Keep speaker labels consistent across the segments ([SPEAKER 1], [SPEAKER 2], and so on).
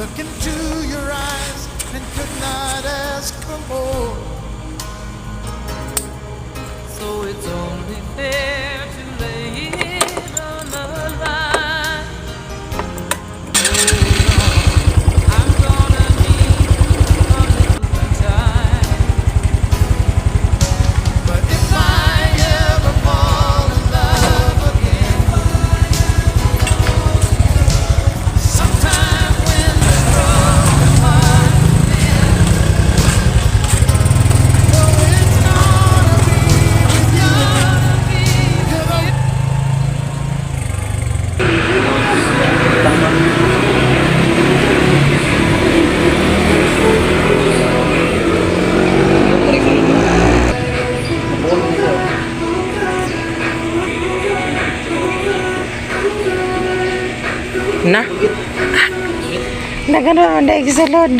[SPEAKER 1] look into your eyes and could not ask for more.
[SPEAKER 2] So it's only fair to lay it on the line. I'm gonna need a little time.
[SPEAKER 1] But if I ever fall in love again, sometime when the broken heart oh, it's gonna be with you.
[SPEAKER 3] Na. Nagano naman dahil sa lod.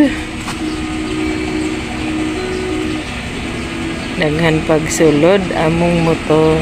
[SPEAKER 3] Daghan pagsulod among motor.